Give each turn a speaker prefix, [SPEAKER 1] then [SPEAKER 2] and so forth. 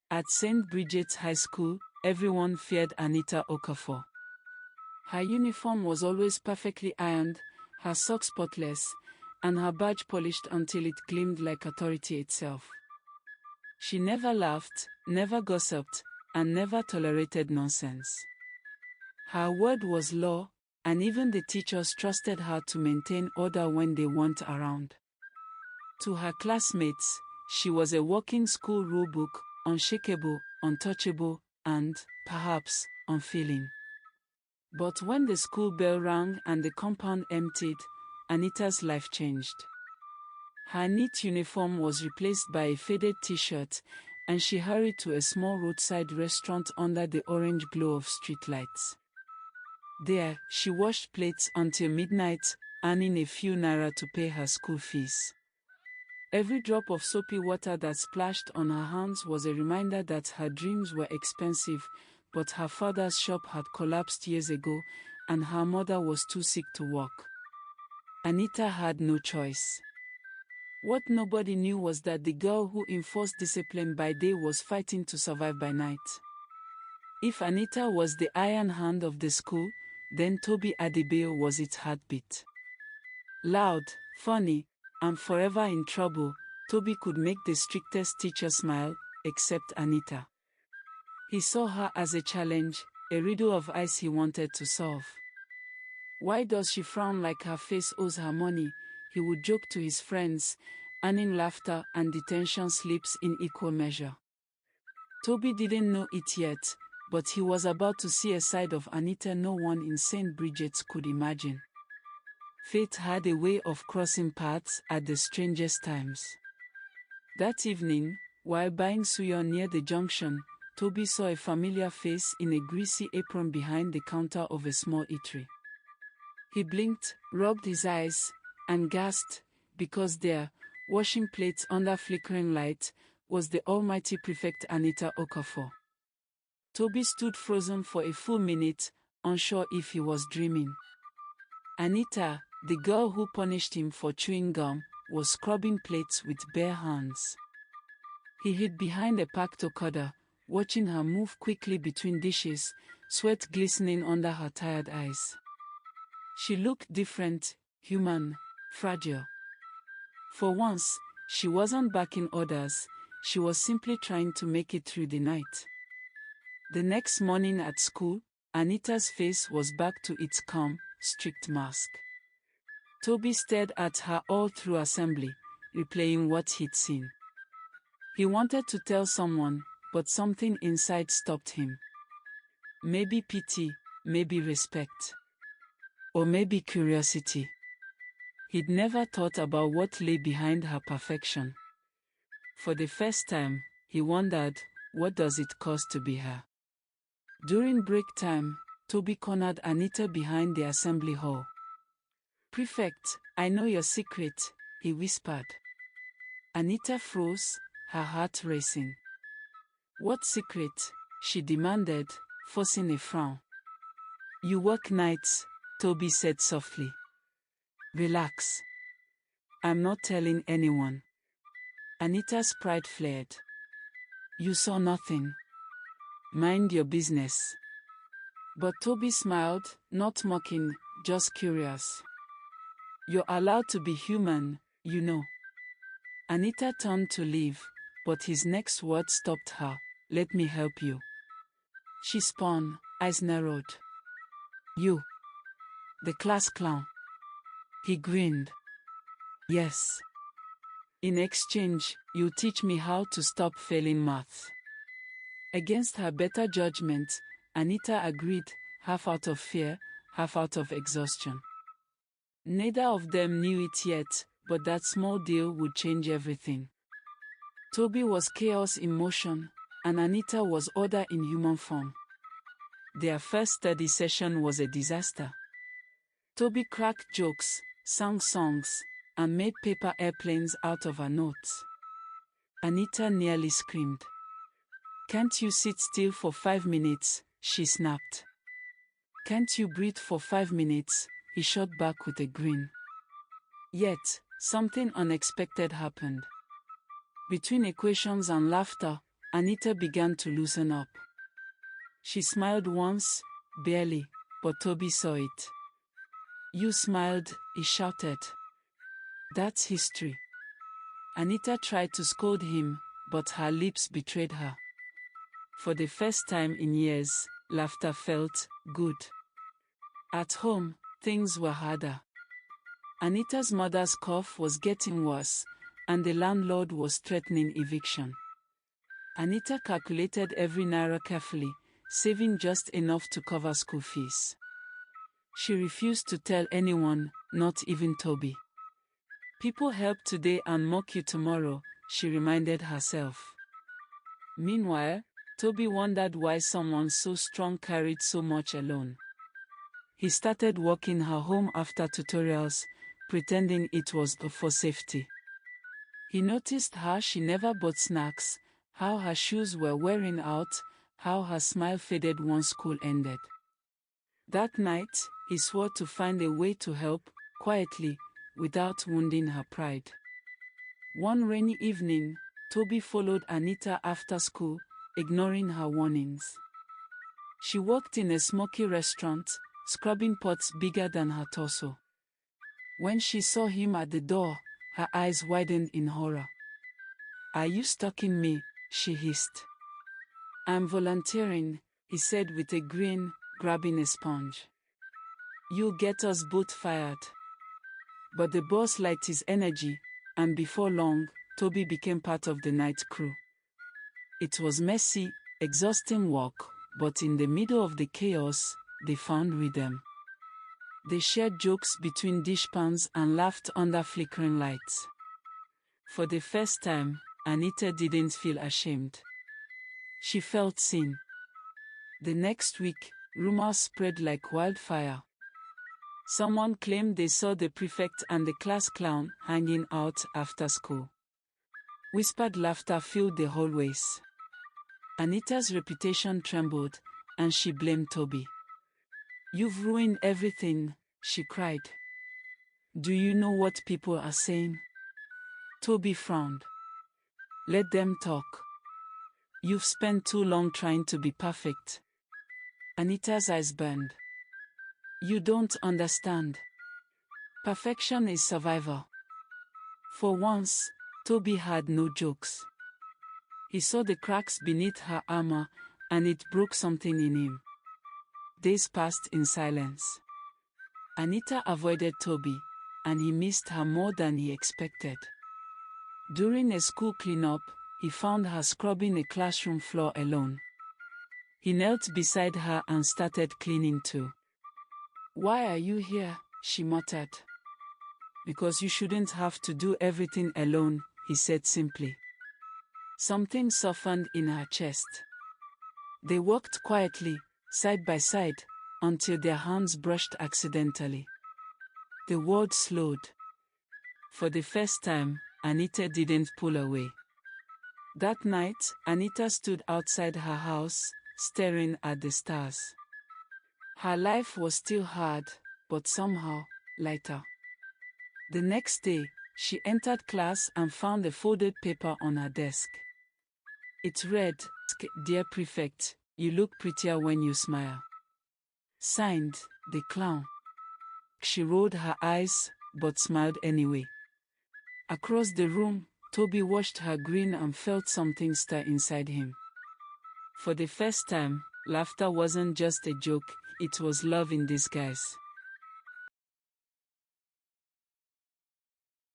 [SPEAKER 1] At St. Bridget's High School, everyone feared Anita Okafor. Her uniform was always perfectly ironed, her socks spotless, and her badge polished until it gleamed like authority itself. She never laughed, never gossiped, and never tolerated nonsense. Her word was law, and even the teachers trusted her to maintain order when they weren't around. To her classmates, she was a walking school rulebook, unshakable, untouchable, and, perhaps, unfeeling. But when the school bell rang and the compound emptied, Anita's life changed. Her neat uniform was replaced by a faded t-shirt, and she hurried to a small roadside restaurant under the orange glow of streetlights. There, she washed plates until midnight, earning a few naira to pay her school fees. Every drop of soapy water that splashed on her hands was a reminder that her dreams were expensive, but her father's shop had collapsed years ago, and her mother was too sick to walk. Anita had no choice. What nobody knew was that the girl who enforced discipline by day was fighting to survive by night. If Anita was the iron hand of the school, then Tobi Adebayo was its heartbeat. Loud, funny, and forever in trouble, Tobi could make the strictest teacher smile, except Anita. He saw her as a challenge, a riddle of ice he wanted to solve. Why does she frown like her face owes her money? He would joke to his friends, earning laughter and detention slips in equal measure. Tobi didn't know it yet, but he was about to see a side of Anita no one in St. Bridget's could imagine. Fate had a way of crossing paths at the strangest times. That evening, while buying suya near the junction, Tobi saw a familiar face in a greasy apron behind the counter of a small eatery. He blinked, rubbed his eyes, and gasped, because there, washing plates under flickering light, was the almighty prefect Anita Okafor. Tobi stood frozen for a full minute, unsure if he was dreaming. Anita, the girl who punished him for chewing gum, was scrubbing plates with bare hands. He hid behind a packed okada, watching her move quickly between dishes, sweat glistening under her tired eyes. She looked different, human, fragile. For once, she wasn't barking orders, she was simply trying to make it through the night. The next morning at school, Anita's face was back to its calm, strict mask. Tobi stared at her all through assembly, replaying what he'd seen. He wanted to tell someone, but something inside stopped him. Maybe pity, maybe respect. Or maybe curiosity. He'd never thought about what lay behind her perfection. For the first time, he wondered, what does it cost to be her? During break time, Tobi cornered Anita behind the assembly hall. "Prefect, I know your secret," he whispered. Anita froze, her heart racing. "What secret?" she demanded, forcing a frown. "You work nights," Tobi said softly. "Relax. I'm not telling anyone." Anita's pride flared. "You saw nothing. Mind your business." But Tobi smiled, not mocking, just curious. "You're allowed to be human, you know." Anita turned to leave, but his next word stopped her. "Let me help you." She spun, eyes narrowed. "You? The class clown?" He grinned. "Yes. In exchange, you teach me how to stop failing math." Against her better judgment, Anita agreed, half out of fear, half out of exhaustion. Neither of them knew it yet, but that small deal would change everything. Tobi was chaos in motion, and Anita was order in human form. Their first study session was a disaster. Tobi cracked jokes, sang songs, and made paper airplanes out of her notes. Anita nearly screamed. "Can't you sit still for 5 minutes?" she snapped. "Can't you breathe for 5 minutes?" he shot back with a grin. Yet, something unexpected happened. Between equations and laughter, Anita began to loosen up. She smiled once, barely, but Tobi saw it. "You smiled," he shouted. "That's history." Anita tried to scold him, but her lips betrayed her. For the first time in years, laughter felt good. At home, things were harder. Anita's mother's cough was getting worse, and the landlord was threatening eviction. Anita calculated every naira carefully, saving just enough to cover school fees. She refused to tell anyone, not even Tobi. "People help today and mock you tomorrow," she reminded herself. Meanwhile, Tobi wondered why someone so strong carried so much alone. He started walking her home after tutorials, pretending it was for safety. He noticed how she never bought snacks, how her shoes were wearing out, how her smile faded once school ended. That night, he swore to find a way to help, quietly, without wounding her pride. One rainy evening, Tobi followed Anita after school, ignoring her warnings. She worked in a smoky restaurant, scrubbing pots bigger than her torso. When she saw him at the door, her eyes widened in horror. "Are you stalking me?" she hissed. "I'm volunteering," he said with a grin, grabbing a sponge. "You'll get us both fired." But the boss liked his energy, and before long, Tobi became part of the night crew. It was messy, exhausting work, but in the middle of the chaos, they found rhythm. They shared jokes between dishpans and laughed under flickering lights. For the first time, Anita didn't feel ashamed. She felt seen. The next week, rumors spread like wildfire. Someone claimed they saw the prefect and the class clown hanging out after school. Whispered laughter filled the hallways. Anita's reputation trembled, and she blamed Tobi. "You've ruined everything," she cried. "Do you know what people are saying?" Tobi frowned. "Let them talk. You've spent too long trying to be perfect." Anita's eyes burned. "You don't understand. Perfection is survival." For once, Tobi had no jokes. He saw the cracks beneath her armor, and it broke something in him. Days passed in silence. Anita avoided Tobi, and he missed her more than he expected. During a school cleanup, he found her scrubbing a classroom floor alone. He knelt beside her and started cleaning too. "Why are you here?" she muttered. "Because you shouldn't have to do everything alone," he said simply. Something softened in her chest. They walked quietly, side by side, until their hands brushed accidentally. The world slowed. For the first time, Anita didn't pull away. That night, Anita stood outside her house, staring at the stars. Her life was still hard, but somehow, lighter. The next day, she entered class and found a folded paper on her desk. It read, "Dear Prefect, you look prettier when you smile." Signed, the clown. She rolled her eyes, but smiled anyway. Across the room, Tobi watched her grin and felt something stir inside him. For the first time, laughter wasn't just a joke, it was love in disguise.